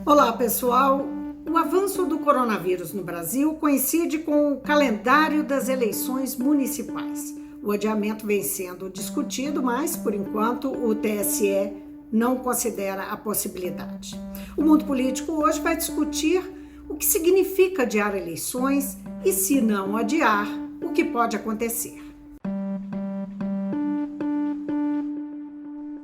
Olá, pessoal! O avanço do coronavírus no Brasil coincide com o calendário das eleições municipais. O adiamento vem sendo discutido, mas, por enquanto, o TSE não considera a possibilidade. O mundo político hoje vai discutir o que significa adiar eleições e, se não adiar, o que pode acontecer.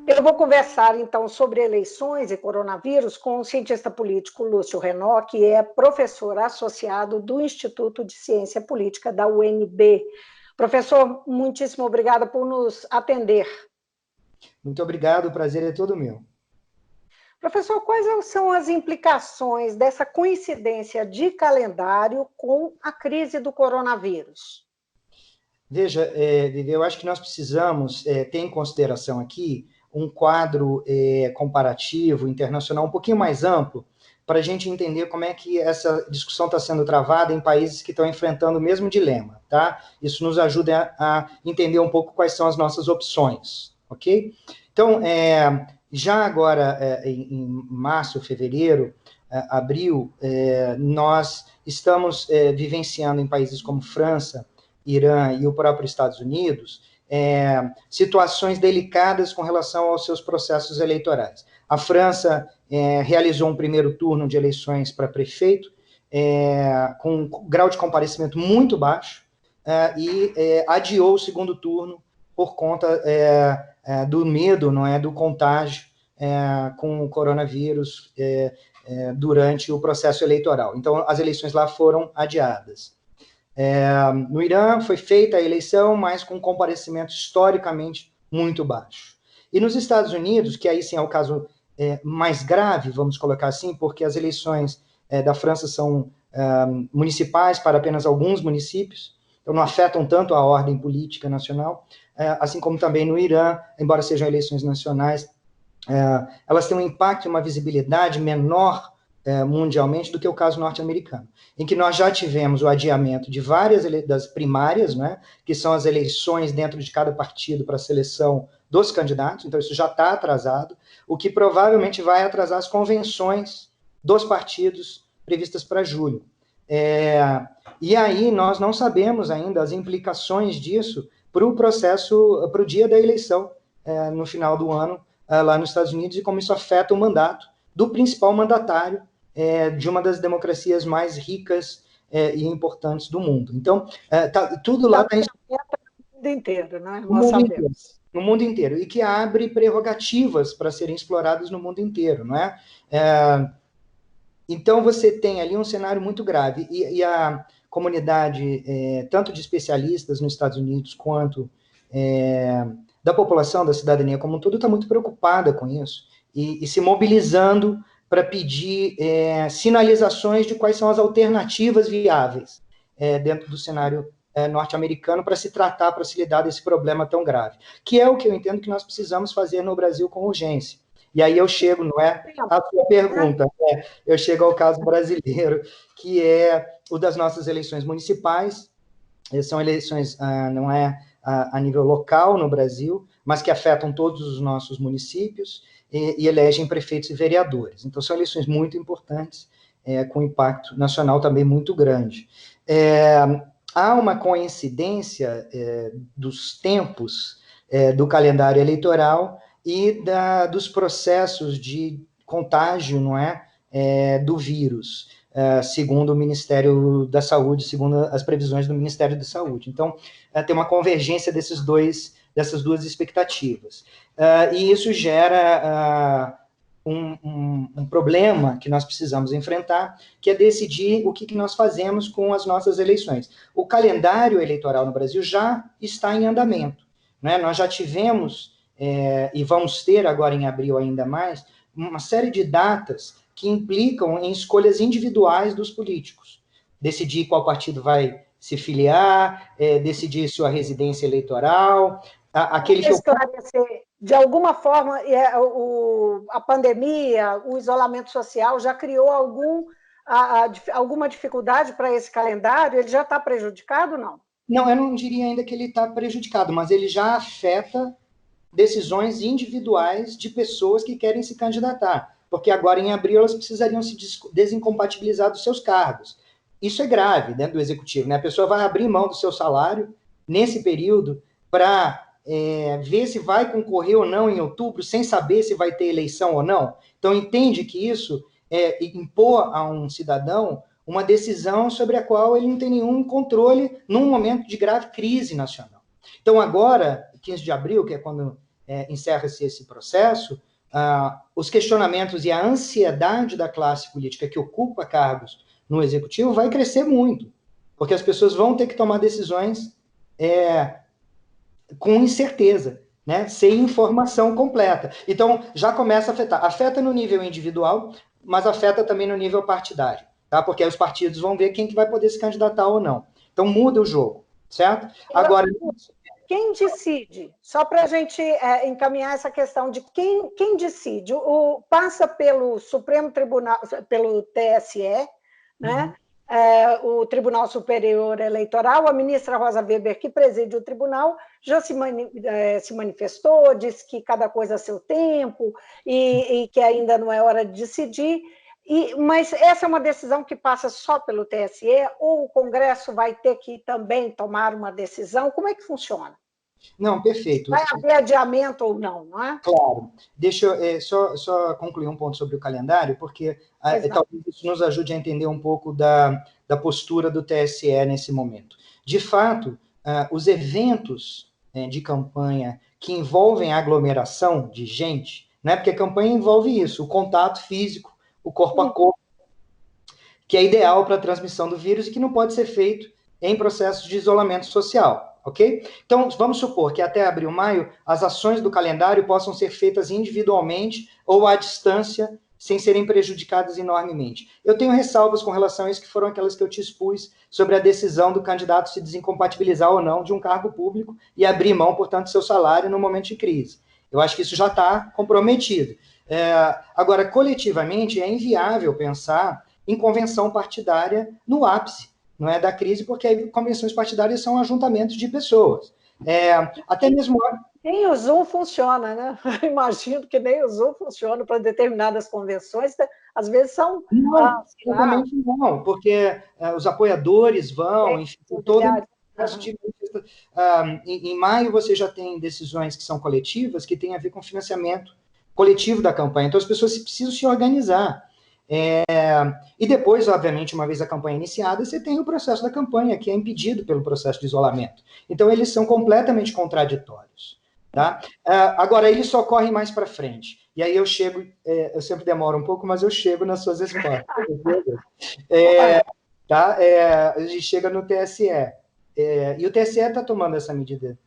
Eu vou conversar, então, sobre eleições e coronavírus com o cientista político Lúcio Renaud, que é professor associado do Instituto de Ciência Política da UNB. Professor, muitíssimo obrigada por nos atender. Muito obrigado, o prazer é todo meu. Professor, quais são as implicações dessa coincidência de calendário com a crise do coronavírus? Veja, eu acho que nós precisamos ter em consideração aqui um quadro comparativo, internacional, um pouquinho mais amplo, para a gente entender como é que essa discussão está sendo travada em países que estão enfrentando o mesmo dilema, tá? Isso nos ajuda a entender um pouco quais são as nossas opções, ok? Então, já agora, em março, fevereiro, abril, nós estamos vivenciando em países como França, Irã e o próprio Estados Unidos, situações delicadas com relação aos seus processos eleitorais. A França realizou um primeiro turno de eleições para prefeito, com um grau de comparecimento muito baixo, e adiou o segundo turno por conta do medo, não é, do contágio com o coronavírus durante o processo eleitoral. Então, as eleições lá foram adiadas. No Irã foi feita a eleição, mas com um comparecimento historicamente muito baixo. E nos Estados Unidos, que aí sim é o caso mais grave, vamos colocar assim, porque as eleições da França são municipais para apenas alguns municípios, então não afetam tanto a ordem política nacional, assim como também no Irã, embora sejam eleições nacionais, elas têm um impacto e uma visibilidade menor mundialmente do que o caso norte-americano, em que nós já tivemos o adiamento de várias das primárias, né, que são as eleições dentro de cada partido para a seleção dos candidatos, então isso já está atrasado, o que provavelmente vai atrasar as convenções dos partidos previstas para julho. E aí nós não sabemos ainda as implicações disso para o processo, para o dia da eleição, no final do ano, lá nos Estados Unidos, e como isso afeta o mandato do principal mandatário de uma das democracias mais ricas e importantes do mundo. Então, tudo lá está no mundo inteiro, né? No mundo inteiro. No mundo inteiro, e que abre prerrogativas para serem exploradas no mundo inteiro, não é? Então, você tem ali um cenário muito grave, e a comunidade, tanto de especialistas nos Estados Unidos, quanto da população, da cidadania como um todo, está muito preocupada com isso, e se mobilizando para pedir sinalizações de quais são as alternativas viáveis dentro do cenário norte-americano para se tratar, para se lidar desse problema tão grave, que é o que eu entendo que nós precisamos fazer no Brasil com urgência. E aí eu chego, não é, à sua pergunta, eu chego ao caso brasileiro, que é o das nossas eleições municipais. São eleições, não é a nível local no Brasil, mas que afetam todos os nossos municípios e elegem prefeitos e vereadores. Então, são eleições muito importantes, com impacto nacional também muito grande. Há uma coincidência dos tempos do calendário eleitoral e dos processos de contágio, não é, do vírus, segundo o Ministério da Saúde, segundo as previsões do Ministério da Saúde. Então, tem uma convergência dessas duas expectativas. E isso gera um problema que nós precisamos enfrentar, que é decidir o que nós fazemos com as nossas eleições. O calendário eleitoral no Brasil já está em andamento, né? Nós já tivemos, e vamos ter agora em abril ainda mais, uma série de datas que implicam em escolhas individuais dos políticos. Decidir qual partido vai se filiar, decidir sua residência eleitoral. Aquele que esclarecer, de alguma forma, a pandemia, o isolamento social já criou alguma dificuldade para esse calendário? Ele já está prejudicado ou não? Não, eu não diria ainda que ele está prejudicado, mas ele já afeta decisões individuais de pessoas que querem se candidatar. porque agora em abril elas precisariam se desincompatibilizar dos seus cargos. Isso é grave dentro do executivo, né? A pessoa vai abrir mão do seu salário nesse período para ver se vai concorrer ou não em outubro, sem saber se vai ter eleição ou não. Então, entende que isso é impor a um cidadão uma decisão sobre a qual ele não tem nenhum controle num momento de grave crise nacional. Então, agora, 15 de abril, que é quando encerra-se esse processo, os questionamentos e a ansiedade da classe política que ocupa cargos no executivo vai crescer muito, porque as pessoas vão ter que tomar decisões com incerteza, né? Sem informação completa. Então, já começa a afetar. Afeta no nível individual, mas afeta também no nível partidário, tá? Porque aí os partidos vão ver quem que vai poder se candidatar ou não. Então, muda o jogo, certo? Agora, quem decide? Só para a gente encaminhar essa questão de quem decide. Passa pelo Supremo Tribunal, pelo TSE, né? O Tribunal Superior Eleitoral, a ministra Rosa Weber, que preside o tribunal, já se manifestou, disse que cada coisa a seu tempo e que ainda não é hora de decidir. Mas essa é uma decisão que passa só pelo TSE ou o Congresso vai ter que também tomar uma decisão? Como é que funciona? Não, perfeito. Vai haver adiamento ou não, não é? Claro. Deixa eu só concluir um ponto sobre o calendário, porque talvez isso nos ajude a entender um pouco da postura do TSE nesse momento. De fato, os eventos de campanha que envolvem aglomeração de gente, né, porque a campanha envolve isso, o contato físico, o corpo a corpo, que é ideal para a transmissão do vírus e que não pode ser feito em processos de isolamento social, ok? Então, vamos supor que até abril, maio, as ações do calendário possam ser feitas individualmente ou à distância, sem serem prejudicadas enormemente. Eu tenho ressalvas com relação a isso, que foram aquelas que eu te expus sobre a decisão do candidato se desincompatibilizar ou não de um cargo público e abrir mão, portanto, do seu salário no momento de crise. Eu acho que isso já está comprometido. Agora, coletivamente, é inviável pensar em convenção partidária no ápice, não é, da crise, porque aí convenções partidárias são ajuntamentos de pessoas. Até mesmo... Nem o Zoom funciona, né? Imagino que nem o Zoom funciona para determinadas convenções, às vezes são... Não, exatamente não, porque os apoiadores vão, enfim, todo o processo de... Em maio você já tem decisões que são coletivas, que têm a ver com financiamento coletivo da campanha, então as pessoas precisam se organizar. E depois, obviamente, uma vez a campanha iniciada, você tem o processo da campanha, que é impedido pelo processo de isolamento. Então, eles são completamente contraditórios. Tá? Agora, eles só correm mais para frente. E aí eu chego, eu sempre demoro um pouco, mas eu chego nas suas respostas. A gente chega no TSE. E o TSE está tomando essa medida.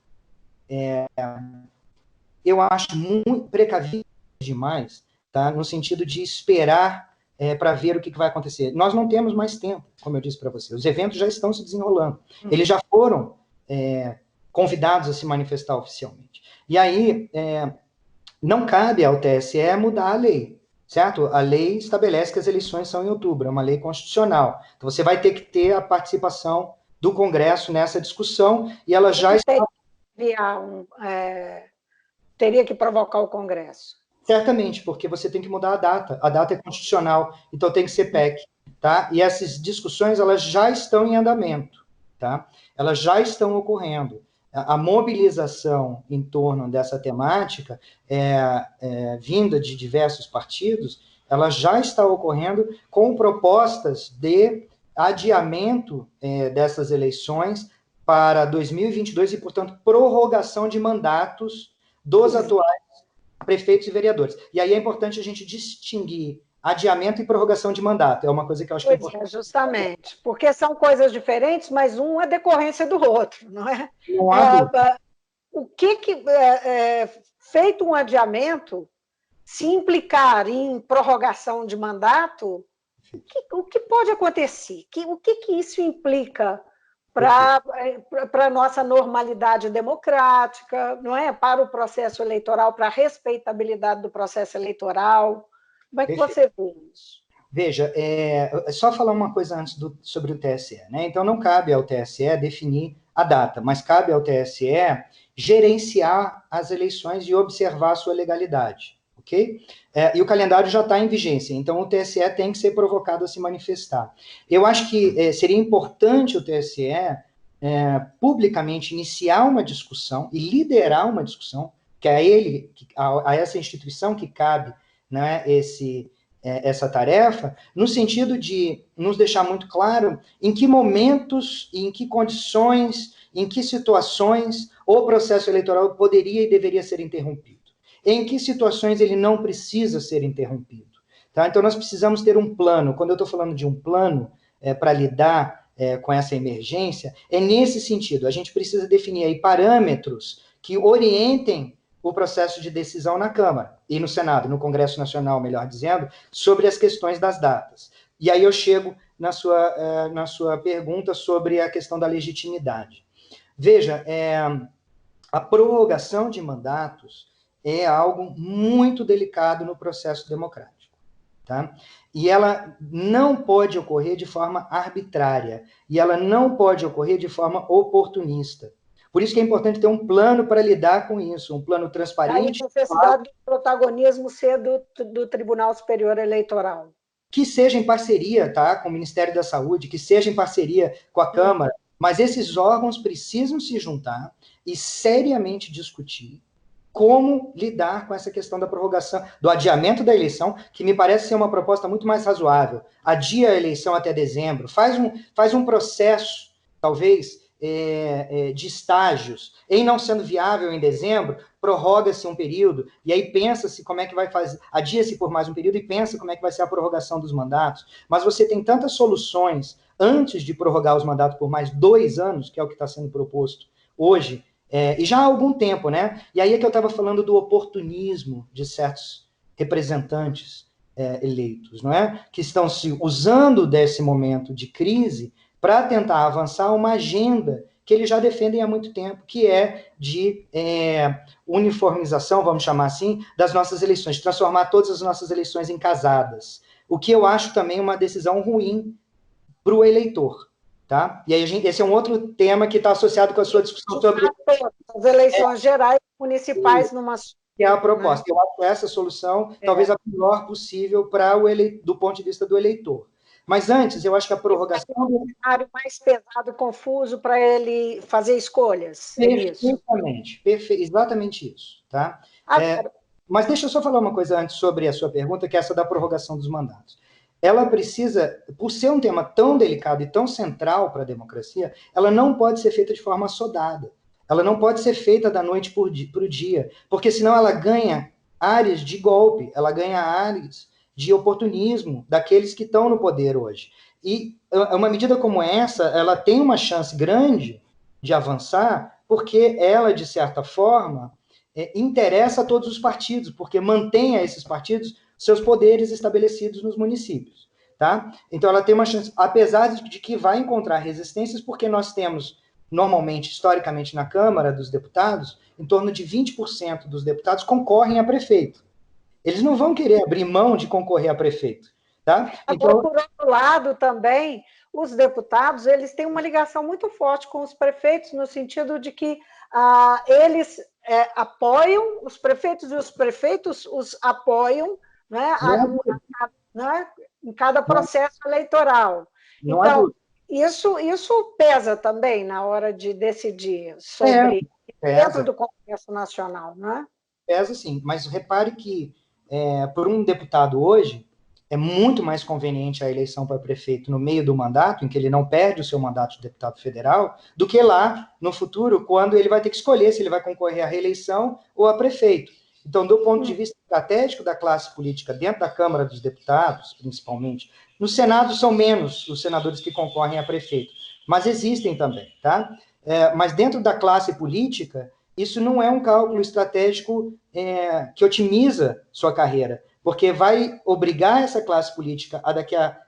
Eu acho muito precavido demais, tá? No sentido de esperar para ver o que vai acontecer. Nós não temos mais tempo, como eu disse para você. Os eventos já estão se desenrolando. Eles já foram convidados a se manifestar oficialmente. E aí, não cabe ao TSE mudar a lei, certo? A lei estabelece que as eleições são em outubro, é uma lei constitucional. Então, você vai ter que ter a participação do Congresso nessa discussão, e ela já está... Teria que provocar o Congresso. Certamente, porque você tem que mudar a data é constitucional, então tem que ser PEC, tá? E essas discussões, elas já estão em andamento, tá? Elas já estão ocorrendo. A mobilização em torno dessa temática, vinda de diversos partidos, ela já está ocorrendo com propostas de adiamento dessas eleições para 2022 e, portanto, prorrogação de mandatos dos atuais prefeitos e vereadores. E aí é importante a gente distinguir adiamento e prorrogação de mandato. É uma coisa que eu acho que é importante. Justamente, porque são coisas diferentes, mas um é decorrência do outro, não é? Não há dúvida. O que feito um adiamento, se implicar em prorrogação de mandato, o que pode acontecer? O que isso implica para a nossa normalidade democrática, não é? Para o processo eleitoral, para a respeitabilidade do processo eleitoral? Como é que você vê isso? Veja, só falar uma coisa antes sobre o TSE, né? Então, não cabe ao TSE definir a data, mas cabe ao TSE gerenciar as eleições e observar a sua legalidade, ok? E o calendário já está em vigência, então o TSE tem que ser provocado a se manifestar. Eu acho que seria importante o TSE publicamente iniciar uma discussão e liderar uma discussão, que é a essa instituição que cabe, né, essa tarefa, no sentido de nos deixar muito claro em que momentos, em que condições, em que situações o processo eleitoral poderia e deveria ser interrompido. Em que situações ele não precisa ser interrompido. Tá? Então, nós precisamos ter um plano. Quando eu estou falando de um plano para lidar com essa emergência, é nesse sentido. A gente precisa definir aí parâmetros que orientem o processo de decisão na Câmara e no Senado, no Congresso Nacional, melhor dizendo, sobre as questões das datas. E aí eu chego na sua pergunta sobre a questão da legitimidade. Veja, a prorrogação de mandatos é algo muito delicado no processo democrático, tá? E ela não pode ocorrer de forma arbitrária, e ela não pode ocorrer de forma oportunista. Por isso que é importante ter um plano para lidar com isso, um plano transparente. A necessidade do protagonismo ser do Tribunal Superior Eleitoral. Que seja em parceria, tá, com o Ministério da Saúde, que seja em parceria com a Câmara, mas esses órgãos precisam se juntar e seriamente discutir como lidar com essa questão da prorrogação, do adiamento da eleição, que me parece ser uma proposta muito mais razoável. Adia a eleição até dezembro, faz um processo, talvez, de estágios. Em não sendo viável em dezembro, prorroga-se um período, e aí pensa-se como é que vai fazer, adia-se por mais um período e pensa como é que vai ser a prorrogação dos mandatos. Mas você tem tantas soluções antes de prorrogar os mandatos por mais 2 anos, que é o que está sendo proposto hoje, e já há algum tempo, né? E aí é que eu estava falando do oportunismo de certos representantes eleitos, não é? Que estão se usando desse momento de crise para tentar avançar uma agenda que eles já defendem há muito tempo, que é de uniformização, vamos chamar assim, das nossas eleições, de transformar todas as nossas eleições em casadas. O que eu acho também uma decisão ruim para o eleitor. Tá? E aí esse é um outro tema que está associado com a sua discussão sobre as eleições gerais municipais numa... Que é a proposta. Eu acho essa solução talvez a melhor possível para do ponto de vista do eleitor. Mas antes, eu acho que a prorrogação... É um cenário mais pesado, confuso, para ele fazer escolhas. Perfeitamente, exatamente isso. Tá? Mas deixa eu só falar uma coisa antes sobre a sua pergunta, que é essa da prorrogação dos mandatos. Ela precisa, por ser um tema tão delicado e tão central para a democracia, ela não pode ser feita de forma assodada. Ela não pode ser feita da noite para o dia, porque senão ela ganha áreas de golpe, ela ganha áreas de oportunismo daqueles que estão no poder hoje. E uma medida como essa, ela tem uma chance grande de avançar, porque ela, de certa forma, interessa a todos os partidos, porque mantém a esses partidos seus poderes estabelecidos nos municípios, tá? Então, ela tem uma chance, apesar de que vai encontrar resistências, porque nós temos, normalmente, historicamente, na Câmara dos Deputados, em torno de 20% dos deputados concorrem a prefeito. Eles não vão querer abrir mão de concorrer a prefeito, tá? Então, por outro lado, também, os deputados, eles têm uma ligação muito forte com os prefeitos, no sentido de que eles apoiam os prefeitos, e os prefeitos os apoiam, né, em cada processo eleitoral. Então, isso pesa também na hora de decidir sobre dentro do Congresso Nacional, não é? Pesa sim, mas repare que por um deputado hoje é muito mais conveniente a eleição para prefeito no meio do mandato, em que ele não perde o seu mandato de deputado federal, do que lá no futuro, quando ele vai ter que escolher se ele vai concorrer à reeleição ou a prefeito. Então, do ponto de vista estratégico da classe política, dentro da Câmara dos Deputados, principalmente, no Senado são menos os senadores que concorrem a prefeito, mas existem também, tá? Mas dentro da classe política, isso não é um cálculo estratégico que otimiza sua carreira, porque vai obrigar essa classe política a daqui a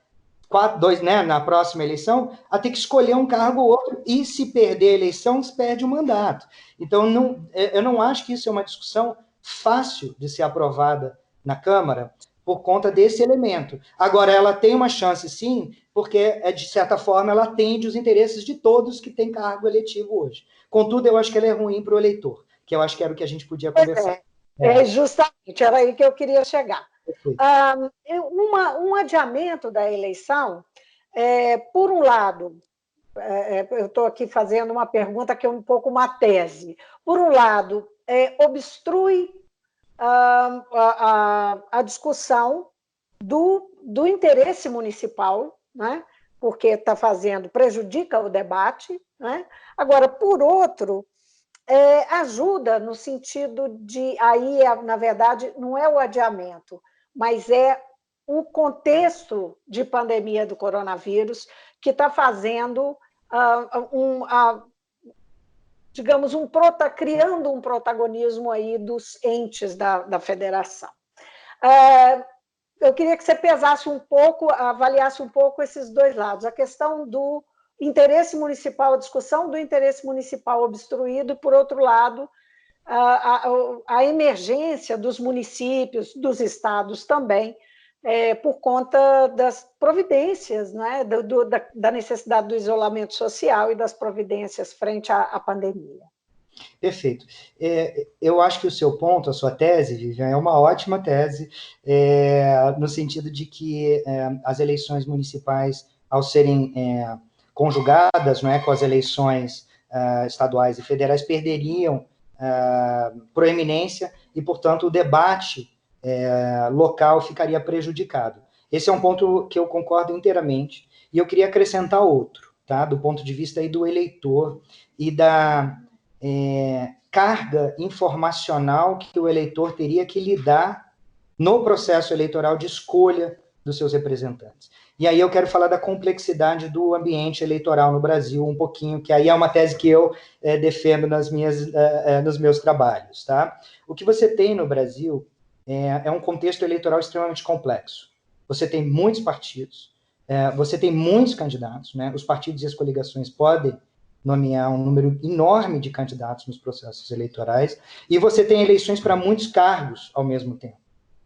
2, né, na próxima eleição, a ter que escolher um cargo ou outro, e se perder a eleição, se perde o mandato. Então, eu não acho que isso é uma discussão fácil de ser aprovada na Câmara por conta desse elemento. Agora, ela tem uma chance, sim, porque, de certa forma, ela atende os interesses de todos que têm cargo eletivo hoje. Contudo, eu acho que ela é ruim para o eleitor, que eu acho que era o que a gente podia conversar. É justamente, era aí que eu queria chegar. Perfeito. Um adiamento da eleição, por um lado, eu estou aqui fazendo uma pergunta que é um pouco uma tese. Por um lado, obstrui a discussão do interesse municipal, né? Porque está prejudica o debate, né? Agora, por outro, ajuda no sentido de, aí, na verdade, não é o adiamento, mas é o contexto de pandemia do coronavírus que está fazendo, digamos, criando um protagonismo aí dos entes da federação. Eu queria que você pesasse um pouco, avaliasse um pouco esses dois lados, a questão do interesse municipal, a discussão do interesse municipal obstruído, e, por outro lado, a emergência dos municípios, dos estados também, por conta das providências, né, da necessidade do isolamento social e das providências frente à pandemia. Perfeito. Eu acho que o seu ponto, a sua tese, Vivian, é uma ótima tese, no sentido de que as eleições municipais, ao serem conjugadas, não é, com as eleições estaduais e federais, perderiam proeminência e, portanto, o debate local ficaria prejudicado. Esse é um ponto que eu concordo inteiramente, e eu queria acrescentar outro, tá, do ponto de vista aí do eleitor e da carga informacional que o eleitor teria que lidar no processo eleitoral de escolha dos seus representantes. E aí eu quero falar da complexidade do ambiente eleitoral no Brasil um pouquinho, que aí é uma tese que eu defendo nos meus trabalhos, tá? O que você tem no Brasil é um contexto eleitoral extremamente complexo. Você tem muitos partidos, você tem muitos candidatos, né? Os partidos e as coligações podem nomear um número enorme de candidatos nos processos eleitorais, e você tem eleições para muitos cargos ao mesmo tempo,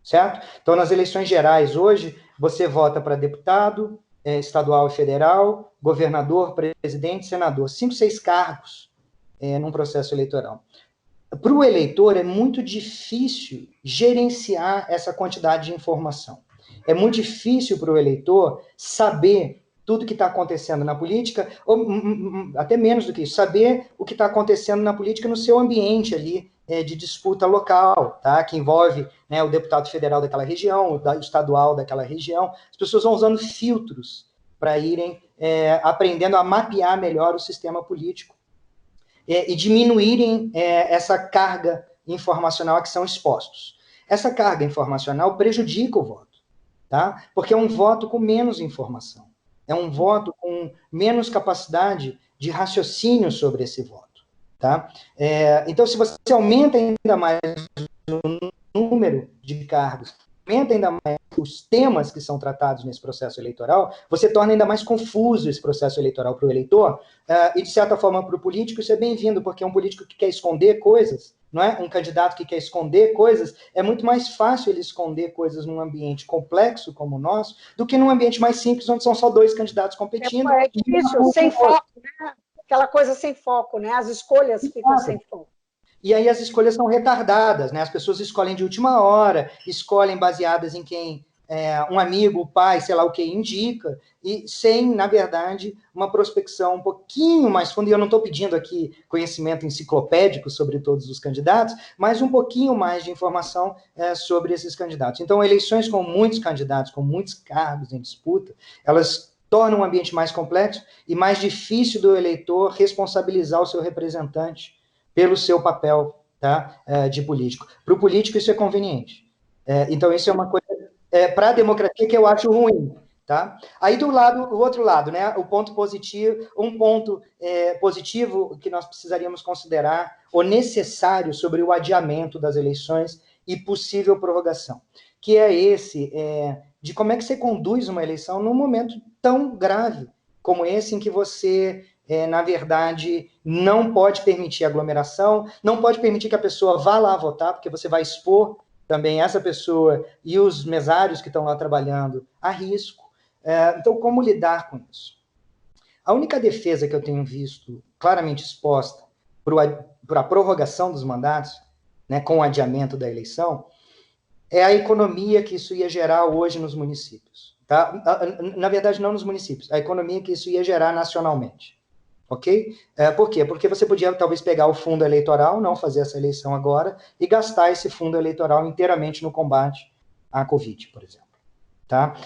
certo? Então, nas eleições gerais, hoje, você vota para deputado, estadual e federal, governador, presidente, senador, 5, 6 cargos num processo eleitoral. Para o eleitor, é muito difícil gerenciar essa quantidade de informação. É muito difícil para o eleitor saber tudo que está acontecendo na política, ou até menos do que isso, saber o que está acontecendo na política no seu ambiente ali de disputa local, tá? Que envolve, né, o deputado federal daquela região, o estadual daquela região. As pessoas vão usando filtros para irem aprendendo a mapear melhor o sistema político e diminuírem essa carga informacional a que são expostos. Essa carga informacional prejudica o voto, tá? Porque é um voto com menos informação. É um voto com menos capacidade de raciocínio sobre esse voto, tá? Então, se você aumenta ainda mais o número de cargos, aumenta ainda mais os temas que são tratados nesse processo eleitoral, você torna ainda mais confuso esse processo eleitoral para o eleitor, e, de certa forma, para o político, isso é bem-vindo, porque é um político que quer esconder coisas, não é? Um candidato que quer esconder coisas, é muito mais fácil ele esconder coisas num ambiente complexo como o nosso, do que num ambiente mais simples, onde são só 2 candidatos competindo. É difícil, sem foco, né? Aquela coisa sem foco, né? As escolhas ficam sem foco. E aí as escolhas são retardadas, né? As pessoas escolhem de última hora, escolhem baseadas em quem um amigo, o pai, sei lá o que indica, e sem, na verdade, uma prospecção um pouquinho mais funda, e eu não estou pedindo aqui conhecimento enciclopédico sobre todos os candidatos, mas um pouquinho mais de informação sobre esses candidatos. Então, eleições com muitos candidatos, com muitos cargos em disputa, elas tornam o ambiente mais complexo e mais difícil do eleitor responsabilizar o seu representante pelo seu papel, tá, de político. Para o político, isso é conveniente. Então, isso é uma coisa para a democracia que eu acho ruim. Tá? Aí, do outro lado, né, o ponto positivo, um ponto positivo que nós precisaríamos considerar, ou necessário, sobre o adiamento das eleições e possível prorrogação, que é esse, de como é que você conduz uma eleição num momento tão grave como esse, em que você na verdade, não pode permitir aglomeração, não pode permitir que a pessoa vá lá votar, porque você vai expor também essa pessoa e os mesários que estão lá trabalhando a risco. Então, como lidar com isso? A única defesa que eu tenho visto claramente exposta para a prorrogação dos mandatos né, com o adiamento da eleição, é a economia que isso ia gerar hoje nos municípios. Tá? Na verdade, não nos municípios, a economia que isso ia gerar nacionalmente. Ok? Por quê? Porque você podia talvez pegar o fundo eleitoral, não fazer essa eleição agora, e gastar esse fundo eleitoral inteiramente no combate à Covid, por exemplo. Tá?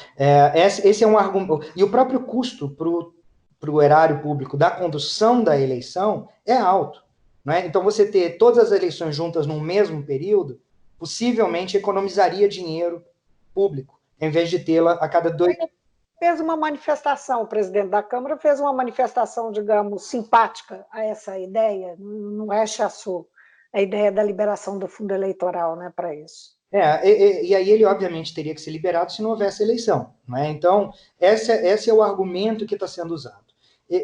Esse é um argumento. E o próprio custo para o erário público da condução da eleição é alto. Né? Então, você ter todas as eleições juntas num mesmo período, possivelmente economizaria dinheiro público, em vez de tê-la a cada 2 anos. Fez uma manifestação, o presidente da Câmara fez uma manifestação, digamos, simpática a essa ideia, não rechaçou a ideia da liberação do fundo eleitoral, né, para isso. E aí ele, obviamente, teria que ser liberado se não houvesse eleição. Né? Então, esse é o argumento que está sendo usado.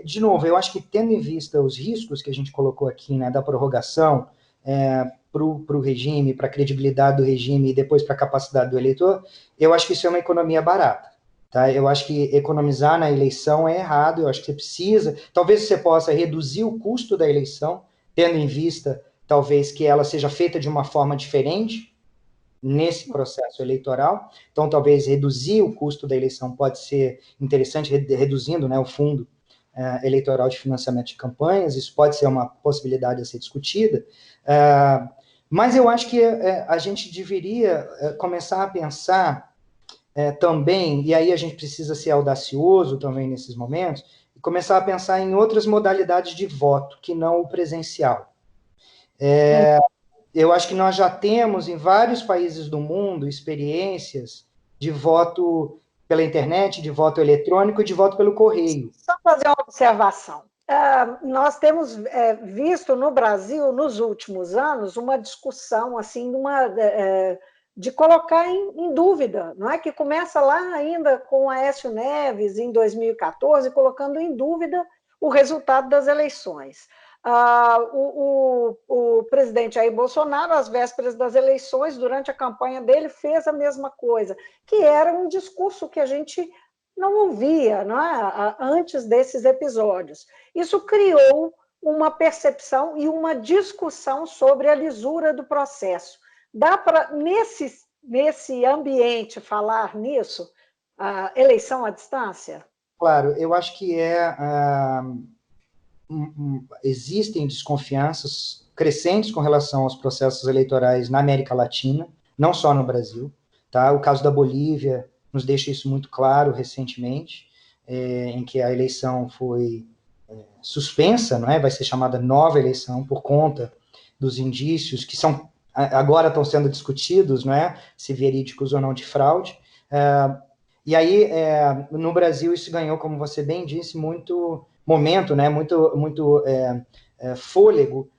De novo, eu acho que, tendo em vista os riscos que a gente colocou aqui, né, da prorrogação para o regime, para a credibilidade do regime e depois para a capacidade do eleitor, eu acho que isso é uma economia barata. Tá? Eu acho que economizar na eleição é errado, eu acho que você precisa, talvez você possa reduzir o custo da eleição, tendo em vista, talvez, que ela seja feita de uma forma diferente nesse processo eleitoral, então talvez reduzir o custo da eleição pode ser interessante, reduzindo, né, o fundo eleitoral de financiamento de campanhas, isso pode ser uma possibilidade a ser discutida, mas eu acho que a gente deveria começar a pensar também, e aí a gente precisa ser audacioso também nesses momentos, e começar a pensar em outras modalidades de voto, que não o presencial. Eu acho que nós já temos em vários países do mundo experiências de voto pela internet, de voto eletrônico e de voto pelo correio. Só fazer uma observação. Nós temos visto no Brasil, nos últimos anos, uma discussão assim, de colocar em dúvida, não é? Que começa lá ainda com Aécio Neves, em 2014, colocando em dúvida o resultado das eleições. O presidente Jair Bolsonaro, às vésperas das eleições, durante a campanha dele, fez a mesma coisa, que era um discurso que a gente não ouvia, não é? Antes desses episódios. Isso criou uma percepção e uma discussão sobre a lisura do processo. Dá para, nesse ambiente, falar nisso, a eleição à distância? Claro, eu acho que existem desconfianças crescentes com relação aos processos eleitorais na América Latina, não só no Brasil. Tá? O caso da Bolívia nos deixa isso muito claro recentemente, em que a eleição foi suspensa, não é? Vai ser chamada nova eleição por conta dos indícios que agora estão sendo discutidos, não é? Se verídicos ou não de fraude. E aí, no Brasil, isso ganhou, como você bem disse, muito momento, né? muito fôlego,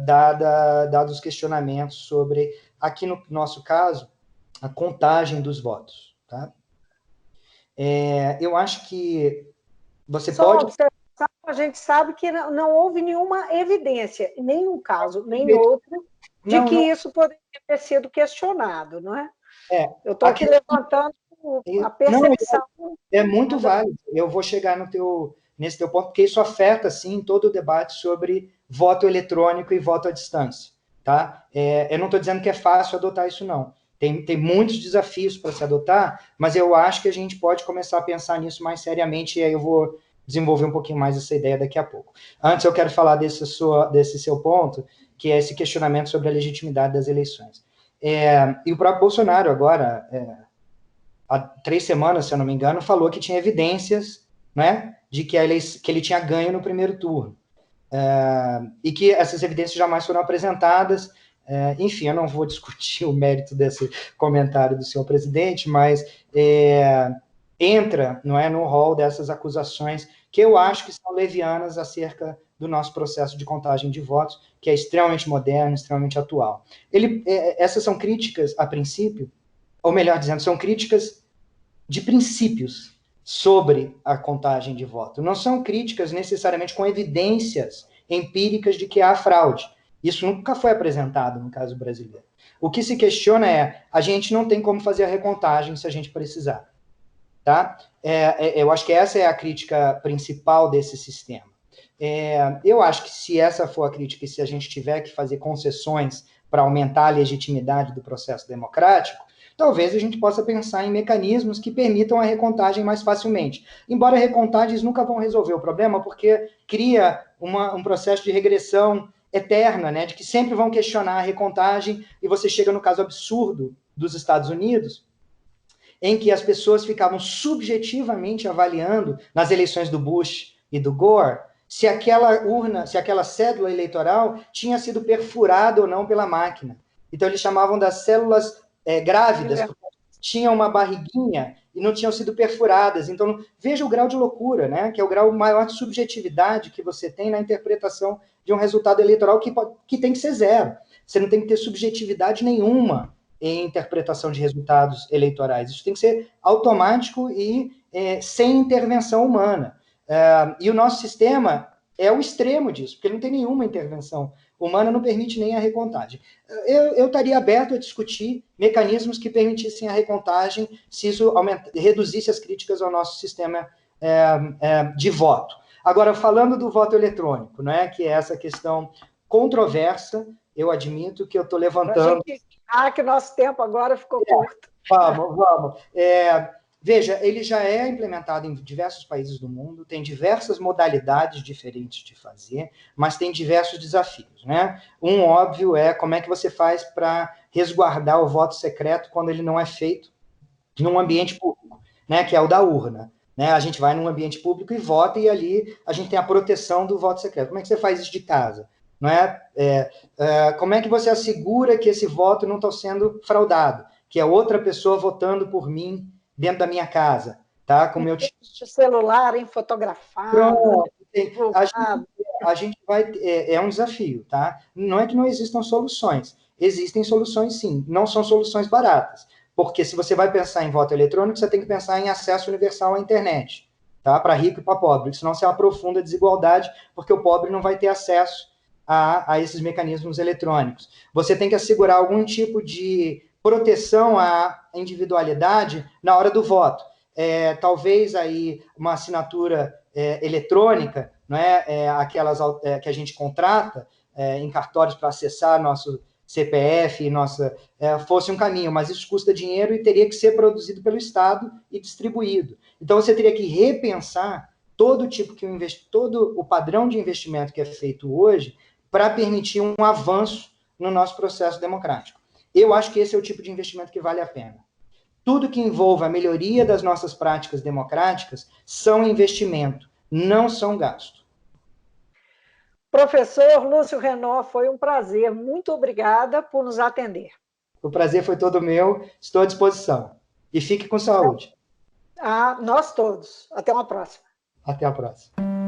dados os questionamentos sobre, aqui no nosso caso, a contagem dos votos. Tá? Eu acho que você pode... A gente sabe que não houve nenhuma evidência, em nenhum caso, nem outro, de que isso poderia ter sido questionado, não é? Eu estou aqui levantando a percepção... É muito válido. Eu vou chegar nesse teu ponto, porque isso afeta, sim, todo o debate sobre voto eletrônico e voto à distância. Tá? Eu não estou dizendo que é fácil adotar isso, não. Tem muitos desafios para se adotar, mas eu acho que a gente pode começar a pensar nisso mais seriamente, e aí eu vou desenvolver um pouquinho mais essa ideia daqui a pouco. Antes, eu quero falar desse seu ponto, que é esse questionamento sobre a legitimidade das eleições. E o próprio Bolsonaro, agora, há 3 semanas, se eu não me engano, falou que tinha evidências, né, de que ele tinha ganho no primeiro turno. E que essas evidências jamais foram apresentadas. Enfim, eu não vou discutir o mérito desse comentário do senhor presidente, mas entra, não é, no rol dessas acusações que eu acho que são levianas acerca do nosso processo de contagem de votos, que é extremamente moderno, extremamente atual. Essas são críticas, a princípio, ou melhor dizendo, são críticas de princípios sobre a contagem de voto. Não são críticas necessariamente com evidências empíricas de que há fraude. Isso nunca foi apresentado no caso brasileiro. O que se questiona a gente não tem como fazer a recontagem se a gente precisar. Tá? Eu acho que essa é a crítica principal desse sistema. Eu acho que se essa for a crítica e se a gente tiver que fazer concessões para aumentar a legitimidade do processo democrático, talvez a gente possa pensar em mecanismos que permitam a recontagem mais facilmente. Embora recontagens nunca vão resolver o problema, porque cria um processo de regressão eterna, né, de que sempre vão questionar a recontagem, e você chega no caso absurdo dos Estados Unidos, em que as pessoas ficavam subjetivamente avaliando, nas eleições do Bush e do Gore, se aquela urna, se aquela cédula eleitoral tinha sido perfurada ou não pela máquina. Então, eles chamavam das células grávidas, porque tinham uma barriguinha e não tinham sido perfuradas. Então, veja o grau de loucura, né? Que é o grau maior de subjetividade que você tem na interpretação de um resultado eleitoral que tem que ser zero. Você não tem que ter subjetividade nenhuma em interpretação de resultados eleitorais. Isso tem que ser automático e sem intervenção humana. E o nosso sistema é o extremo disso, porque ele não tem nenhuma intervenção humana, não permite nem a recontagem. Eu estaria aberto a discutir mecanismos que permitissem a recontagem se isso reduzisse as críticas ao nosso sistema de voto. Agora, falando do voto eletrônico, né, que é essa questão controversa, eu admito que eu estou levantando... que nosso tempo agora ficou curto. Vamos. Veja, ele já é implementado em diversos países do mundo, tem diversas modalidades diferentes de fazer, mas tem diversos desafios, né? Um óbvio é como é que você faz para resguardar o voto secreto quando ele não é feito num ambiente público, né? Que é o da urna. Né? A gente vai num ambiente público e vota, e ali a gente tem a proteção do voto secreto. Como é que você faz isso de casa? Não como é que você assegura que esse voto não está sendo fraudado? Que é outra pessoa votando por mim dentro da minha casa, tá? Com meu celular, fotografado. A gente vai... É um desafio, tá? Não é que não existam soluções. Existem soluções, sim. Não são soluções baratas. Porque se você vai pensar em voto eletrônico, você tem que pensar em acesso universal à internet, tá? Para rico e para pobre. Senão você aprofunda a desigualdade, porque o pobre não vai ter acesso a esses mecanismos eletrônicos. Você tem que assegurar algum tipo de proteção à individualidade na hora do voto. Talvez aí uma assinatura eletrônica, não é? Aquelas que a gente contrata em cartórios para acessar nosso CPF, fosse um caminho, mas isso custa dinheiro e teria que ser produzido pelo Estado e distribuído. Então você teria que repensar todo o padrão de investimento que é feito hoje para permitir um avanço no nosso processo democrático. Eu acho que esse é o tipo de investimento que vale a pena. Tudo que envolva a melhoria das nossas práticas democráticas são investimento, não são gasto. Professor Lúcio Renaud, foi um prazer. Muito obrigada por nos atender. O prazer foi todo meu. Estou à disposição. E fique com saúde. Nós todos. Até uma próxima. Até a próxima.